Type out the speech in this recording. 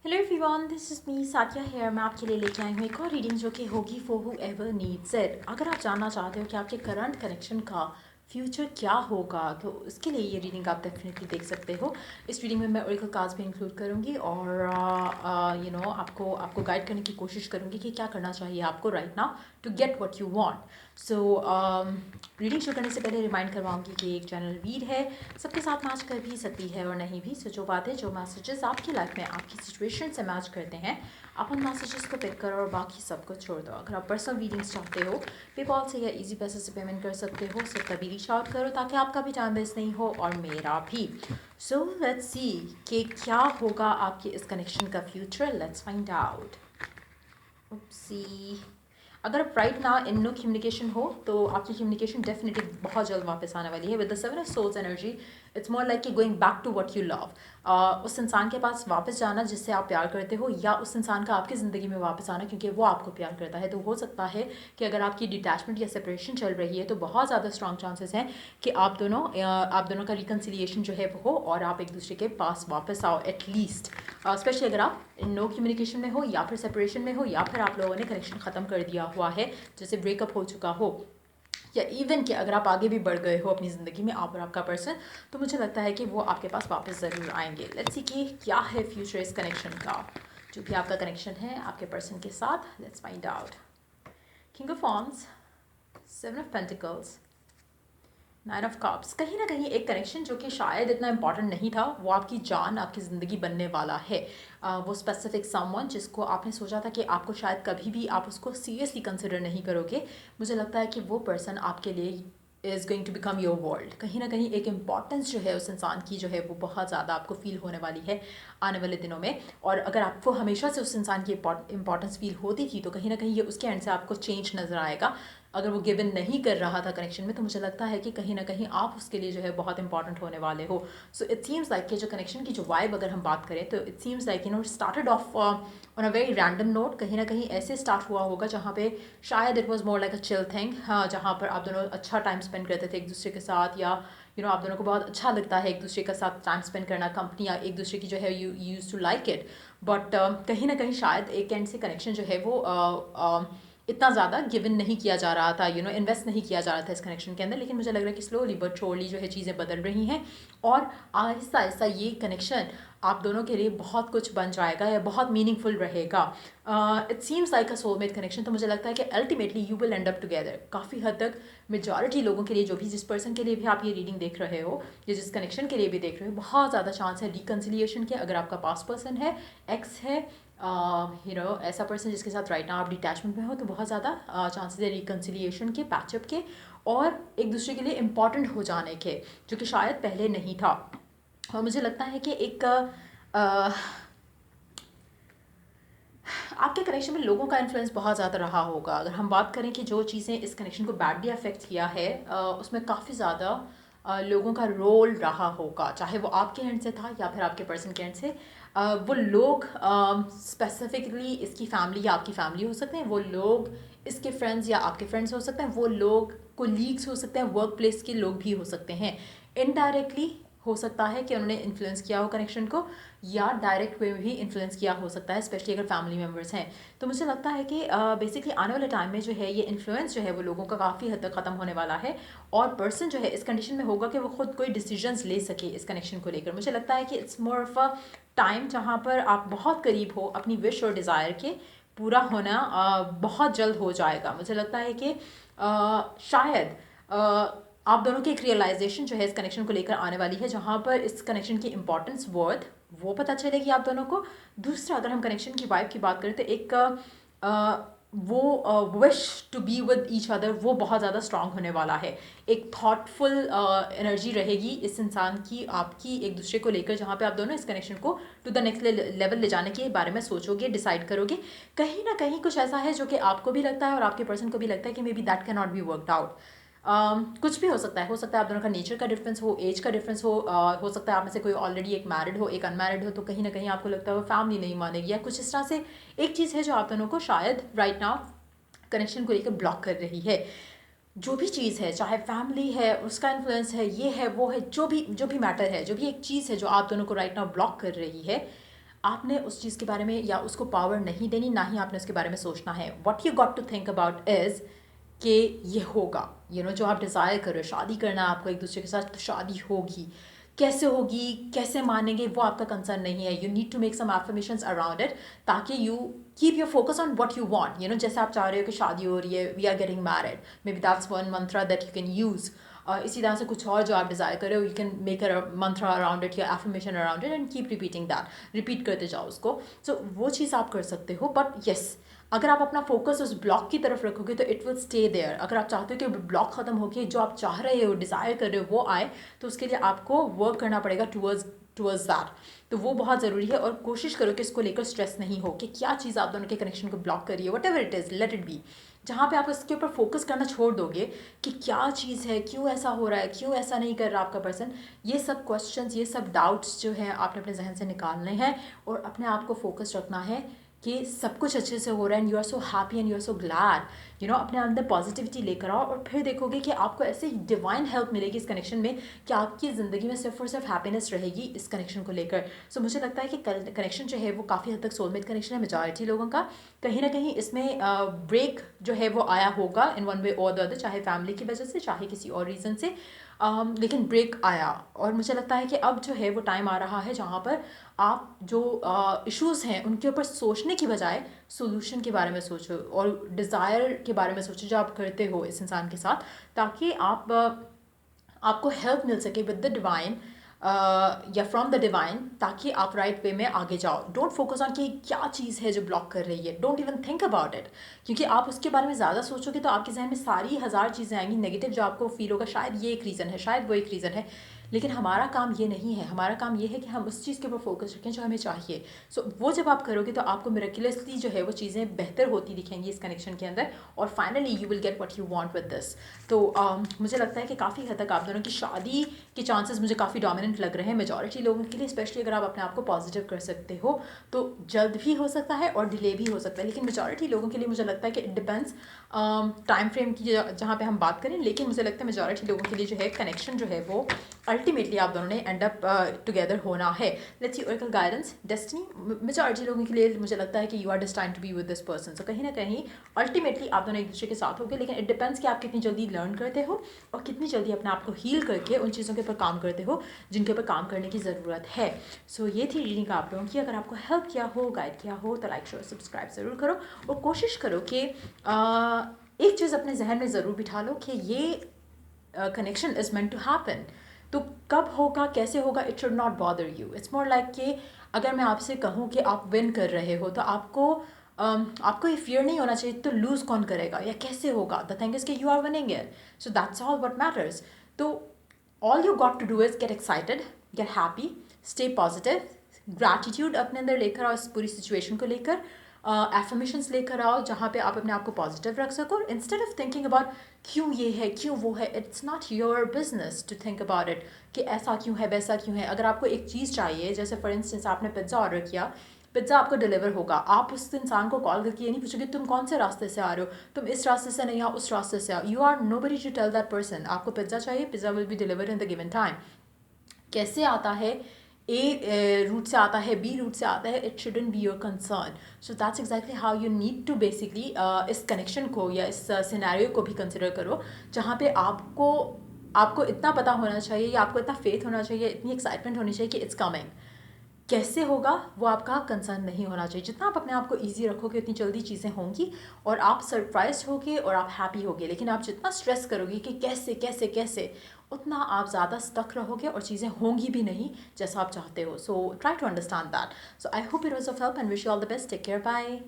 Hello everyone, this is me Sathiya here. मैं आपके लिए लेके आई हूँ एक और रीडिंग जो कि होगी for who ever needs it. अगर आप जानना चाहते हो कि आपके करंट कनेक्शन का फ्यूचर क्या होगा तो उसके लिए ये रीडिंग आप डेफिनेटली देख सकते हो। इस रीडिंग में मैं ओरेकल कार्ड्स भी इंक्लूड करूँगी और आपको आपको गाइड करने की कोशिश करूँगी कि क्या करना चाहिए आपको right now to get what you want. So reading शुरू करने से पहले रिमाइंड करवाऊंगी कि एक जनरल रीड है, सबके साथ मैच कर भी सकती है और नहीं भी। सो जो बातें जो मैसेजेस आपकी लाइफ में आपकी सिचुएशन से मैच करते हैं, आप उन मैसेजेस को पिक करो और बाकी सबको छोड़ दो। अगर आप पर्सनल रीडिंग्स चाहते हो, पेपॉल से या इजी पैसे से पेमेंट कर सकते हो। सो तभी रीच आउट करो ताकि आपका भी टाइम वेस्ट नहीं हो और मेरा भी। सो लेट्स सी कि क्या होगा आपके इस कनेक्शन का future. Let's find out. See अगर आप राइट ना इन नो कम्युनिकेशन हो तो आपकी कम्युनिकेशन डेफिनेटली बहुत जल्द वापस आने वाली है। With the seven of souls energy, it's more like going back to what you love. उस इंसान के पास वापस जाना जिससे आप प्यार करते हो, या उस इंसान का आपकी ज़िंदगी में वापस आना क्योंकि वो आपको प्यार करता है। तो हो सकता है कि अगर आपकी डिटैचमेंट या सेपरेशन चल रही है तो बहुत ज़्यादा स्ट्रॉन्ग चांसेस हैं कि आप दोनों का रिकन्सिलिएशन जो है वो हो और आप एक दूसरे के पास वापस आओ एटलीस्ट। स्पेशली अगर आप नो कम्युनिकेशन में हो या फिर सेपरेशन में हो या फिर आप लोगों ने कनेक्शन ख़त्म कर दिया हुआ है, जैसे ब्रेकअप हो चुका हो, या इवन कि अगर आप आगे भी बढ़ गए हो अपनी ज़िंदगी में आप और आपका पर्सन, तो मुझे लगता है कि वो आपके पास वापस ज़रूर आएंगे। लेट्स सी कि क्या है फ्यूचर इस कनेक्शन का, जो भी आपका कनेक्शन है आपके पर्सन के साथ। Let's find out. King of wands, seven of pentacles, nine of cups. कहीं ना कहीं एक कनेक्शन जो कि शायद इतना इंपॉर्टेंट नहीं था, वो आपकी जान आपकी ज़िंदगी बनने वाला है। वो स्पेसिफिक समवन जिसको आपने सोचा था कि आपको शायद कभी भी आप उसको सीरियसली कंसिडर नहीं करोगे, मुझे लगता है कि वो पर्सन आपके लिए is going to become your world. कहीं ना कहीं एक इम्पॉर्टेंस जो है उस इंसान की जो है वो बहुत ज़्यादा आपको फील होने वाली है आने वाले दिनों में। और अगर आपको हमेशा से उस इंसान की इंपॉर्टेंस फील होती थी तो कहीं ना कहीं ये उसके एंड से आपको चेंज नज़र आएगा। अगर वो गिवन नहीं कर रहा था कनेक्शन में तो मुझे लगता है कि कहीं ना कहीं आप उसके लिए जो है बहुत इंपॉर्टेंट होने वाले हो। सो इट सीम्स लाइक कि जो कनेक्शन की जो वाइब अगर हम बात करें तो it seems like started off on a very random note. कहीं ना कहीं ऐसे स्टार्ट हुआ होगा जहाँ पे शायद it was more like a chill thing, जहाँ पर आप दोनों अच्छा टाइम स्पेंड करते थे एक दूसरे के साथ, या आप दोनों को बहुत अच्छा लगता है एक दूसरे के साथ टाइम स्पेंड करना, कंपनी या एक दूसरे की जो है you use to like it. But कहीं ना कहीं शायद एक एंड से कनेक्शन जो है वो इतना ज़्यादा गिवन नहीं किया जा रहा था, इन्वेस्ट नहीं किया जा रहा था इस कनेक्शन के अंदर। लेकिन मुझे लग रहा है कि स्लोली बट श्योरली जो है चीज़ें बदल रही हैं और आहिस्ता आहिस्ता ये कनेक्शन आप दोनों के लिए बहुत कुछ बन जाएगा या बहुत मीनिंगफुल रहेगा। It seems like a soulmate connection. तो मुझे लगता है कि ultimately you will and up together. काफ़ी हद तक मेजॉरिटी लोगों के लिए, जो भी जिस पर्सन के लिए भी आप ये रीडिंग देख रहे हो या जिस कनेक्शन के लिए भी देख रहे हो, बहुत ज़्यादा चांस है रिकन्सिलिएशन के। अगर आपका पास्ट पर्सन है, एक्स है, ऐसा पर्सन जिसके साथ राइट नाउ आप डिटैचमेंट में हो, तो बहुत ज़्यादा चांसेस है रिकन्सिलिएशन के, पैचअप के और एक दूसरे के लिए इम्पॉर्टेंट हो जाने के, जो कि शायद पहले नहीं था। और मुझे लगता है कि एक आपके कनेक्शन में लोगों का इन्फ्लुएंस बहुत ज़्यादा रहा होगा। अगर हम बात करें कि जो चीज़ें इस कनेक्शन को बैडली अफेक्ट किया है, उसमें काफ़ी ज़्यादा लोगों का रोल रहा होगा, चाहे वो आपके एंड से था या फिर आपके पर्सन के एंड से। वो लोग स्पेसिफिकली इसकी फैमिली या आपकी फैमिली हो सकते हैं, वो लोग इसके फ्रेंड्स या आपके फ्रेंड्स हो सकते हैं, वो लोग कोलीग्स हो सकते हैं, वर्क प्लेस के लोग भी हो सकते हैं। इनडायरेक्टली हो सकता है कि उन्होंने इन्फ्लुएंस किया हो कनेक्शन को, या डायरेक्ट वे में भी इन्फ्लुएंस किया हो सकता है, स्पेशली अगर फैमिली मेम्बर्स हैं। तो मुझे लगता है कि बेसिकली आने वाले टाइम में जो है ये इन्फ्लुएंस जो है वो लोगों का काफ़ी हद तक ख़त्म होने वाला है और पर्सन जो है इस कंडीशन में होगा कि वो खुद कोई डिसीजंस ले सके इस कनेक्शन को लेकर। मुझे लगता है कि it's more of a time जहाँ पर आप बहुत करीब हो अपनी विश और डिज़ायर के पूरा होना, बहुत जल्द हो जाएगा। मुझे लगता है कि शायद आप दोनों की एक रियलाइजेशन जो है इस कनेक्शन को लेकर आने वाली है, जहाँ पर इस कनेक्शन की इंपॉर्टेंस, वर्थ वो पता चलेगी आप दोनों को। दूसरा, अगर हम कनेक्शन की वाइब की बात करें तो एक वो wish to be with each other वो बहुत ज़्यादा स्ट्रांग होने वाला है। एक थॉटफुल एनर्जी रहेगी इस इंसान की आपकी एक दूसरे को लेकर, जहाँ पे आप दोनों इस कनेक्शन को टू द नेक्स्ट लेवल ले जाने के बारे में सोचोगे, डिसाइड करोगे। कहीं ना कहीं कुछ ऐसा है जो कि आपको भी लगता है और आपके पर्सन को भी लगता है कि may be that can not be worked out. कुछ भी हो सकता है, आप दोनों का नेचर का डिफरेंस हो, एज का डिफरेंस हो सकता है आप में से कोई ऑलरेडी एक मैरिड हो, एक अनमैरिड हो, तो कहीं ना कहीं आपको लगता है वो फैमिली नहीं मानेगी या कुछ इस तरह से एक चीज़ है जो आप दोनों को शायद राइट नाउ कनेक्शन को लेकर ब्लॉक कर रही है। जो भी चीज़ है, चाहे फैमिली है, उसका इन्फ्लुएंस है, ये है वो है, जो भी मैटर है, जो भी एक चीज़ है जो आप दोनों को राइट नाउ ब्लॉक कर रही है, आपने उस चीज़ के बारे में या उसको पावर नहीं देनी, ना ही आपने उसके बारे में सोचना है. What you got to think about is कि ये होगा, जो आप डिज़ायर कर रहे हो, शादी करना है आपको एक दूसरे के साथ, तो शादी होगी. कैसे होगी, कैसे मानेंगे, वो आपका कंसर्न नहीं है. You need to make some affirmations around it, ताकि you keep your focus on what you want. जैसे आप चाह रहे हो कि शादी हो रही है, we are getting married, maybe that's one mantra that you can use. इसी तरह से कुछ और जो आप डिज़ायर कर रहे हो, you can make a mantra around it या affirmation around it and keep repeating that, repeat करते जाओ उसको. सो वो चीज़ आप कर सकते हो. बट येस, अगर आप अपना फोकस उस ब्लॉक की तरफ रखोगे तो इट विल स्टे देयर. अगर आप चाहते हो कि ब्लॉक ख़त्म होके जो आप चाह रहे हो, डिज़ायर कर रहे हो, वो आए, तो उसके लिए आपको वर्क करना पड़ेगा टूवर्ड्स दैट. तो वो बहुत ज़रूरी है. और कोशिश करो कि इसको लेकर स्ट्रेस नहीं हो कि क्या चीज़ आप दोनों के कनेक्शन को ब्लॉक कर रही है. What ever it is, let it be. जहाँ पे आप इसके ऊपर फोकस करना छोड़ दोगे कि क्या चीज़ है, क्यों ऐसा हो रहा है, क्यों ऐसा नहीं कर रहा आपका पर्सन, ये सब क्वेश्चंस, ये सब डाउट्स जो हैं आपने अपने जहन से निकालने हैं और अपने आप को फोकस रखना है कि सब कुछ अच्छे से हो रहा है and you are so happy and you are so glad. अपने अंदर पॉजिटिविटी लेकर आओ और फिर देखोगे कि आपको ऐसे डिवाइन हेल्प मिलेगी इस कनेक्शन में कि आपकी ज़िंदगी में सिर्फ और सिर्फ हैप्पीनेस रहेगी इस कनेक्शन को लेकर. सो मुझे लगता है कि कनेक्शन जो है वो काफ़ी हद तक सोलमेट कनेक्शन है मेजॉरिटी लोगों का. कहीं ना कहीं इसमें ब्रेक जो है वो आया होगा इन वन वे और द अदर, चाहे फैमिली की वजह से, चाहे किसी और रीज़न से. लेकिन ब्रेक आया और मुझे लगता है कि अब जो है वो टाइम आ रहा है जहाँ पर आप जो इश्यूज़ हैं उनके ऊपर सोचने की बजाय सोल्यूशन के बारे में सोचो और डिज़ायर के बारे में सोचो जो आप करते हो इस इंसान के साथ, ताकि आपको हेल्प मिल सके विद द डिवाइन या फ्रॉम द डिवाइन, ताकि आप राइट वे में आगे जाओ. डोंट फोकस ऑन कि क्या चीज़ है जो ब्लॉक कर रही है. Don't even think about it, क्योंकि आप उसके बारे में ज़्यादा सोचोगे तो आपके जहन में सारी हज़ार चीज़ें आएंगी नेगेटिव, जो आपको फील होगा शायद ये एक रीज़न है, शायद वो एक रीज़न है. लेकिन हमारा काम ये नहीं है. हमारा काम ये है कि हम उस चीज़ के ऊपर फोकस रखें जो हमें चाहिए. सो वो जब आप करोगे तो आपको मिरेकुलसली जो है वो चीज़ें बेहतर होती दिखेंगी इस कनेक्शन के अंदर और finally you will get what you want with this. तो मुझे लगता है कि काफ़ी हद तक आप दोनों की शादी के चांसेस मुझे काफ़ी डोमिनेंट लग रहे हैं मेजॉरिटी लोगों के लिए, स्पेशली अगर आप अपने आप को पॉजिटिव कर सकते हो तो जल्द भी हो सकता है और डिले भी हो सकता है. लेकिन मेजॉरिटी लोगों के लिए मुझे लगता है कि इट डिपेंड्स टाइम फ्रेम की जहाँ पे हम बात करें. लेकिन मुझे लगता है मेजॉरिटी लोगों के लिए जो है कनेक्शन जो है वो अल्टीमेटली आप दोनों ने एंड अप टुगेदर होना है. Let's see oracle guidance destiny. Majority लोगों के लिए मुझे लगता है कि you are destined to be with this person. So कहीं ना कहीं अल्टीमेटली आप दोनों एक दूसरे के साथ होगे. लेकिन इट डिपेंड्स कि आप कितनी जल्दी लर्न करते हो और कितनी जल्दी अपने आप को हील करके उन चीज़ों के ऊपर काम करते हो जिनके ऊपर काम करने की ज़रूरत है. सो ये थी रीडिंग आप लोगों की. अगर आपको हेल्प किया हो, गाइड किया हो, तो लाइक शेयर सब्सक्राइब ज़रूर करो और कोशिश करो कि एक चीज़ अपने जहन में ज़रूर बिठा लो कि ये connection is meant to happen. तो कब होगा, कैसे होगा, it should not bother you. It's more like कि अगर मैं आपसे कहूँ कि आप विन कर रहे हो तो आपको ये फियर नहीं होना चाहिए तो लूज़ कौन करेगा या कैसे होगा. द थिंग इज़ कि you are winning it. So that's all what matters. तो all you got to do is get excited, get happy, stay positive, gratitude अपने अंदर लेकर आओ इस पूरी सिचुएशन को लेकर, एफर्मेशंस लेकर आओ जहाँ पे आप अपने आप को पॉजिटिव रख सको. इंस्टेड ऑफ थिंकिंग अबाउट क्यों ये है, क्यों वो है, it's not your business to think about it कि ऐसा क्यों है, वैसा क्यों है. अगर आपको एक चीज़ चाहिए, जैसे फॉर इंस्टेंस आपने पिज़्ज़ा ऑर्डर किया, पिज़्ज़ा आपको डिलीवर होगा, आप उस इंसान को कॉल करके ये नहीं पूछोगे तुम कौन से रास्ते से आ रहे हो, तुम इस रास्ते से नहीं आओ, उस रास्ते से आओ. You are nobody to tell that person आपको पिज़्ज़ा चाहिए, pizza will be delivered in the given time. कैसे आता है, ए रूट से आता है, बी रूट से आता है, it shouldn't be your concern. So that's exactly how you need to basically इस कनेक्शन को या इस सिनेरियो को भी कंसिडर करो जहाँ पे आपको इतना पता होना चाहिए या आपको इतना फेथ होना चाहिए, इतनी एक्साइटमेंट होनी चाहिए कि इट्स कमिंग. कैसे होगा वो आपका कंसर्न नहीं होना चाहिए. जितना आप अपने आप को ईजी रखोगे उतनी जल्दी चीज़ें होंगी और आप सरप्राइज होगे और आप हैप्पी होगे. लेकिन आप जितना स्ट्रेस करोगे कि कैसे कैसे कैसे, उतना आप ज़्यादा स्टक रहोगे और चीज़ें होंगी भी नहीं जैसा आप चाहते हो. So try to understand that. So I hope it was of help and wish you all the best. Take care. Bye.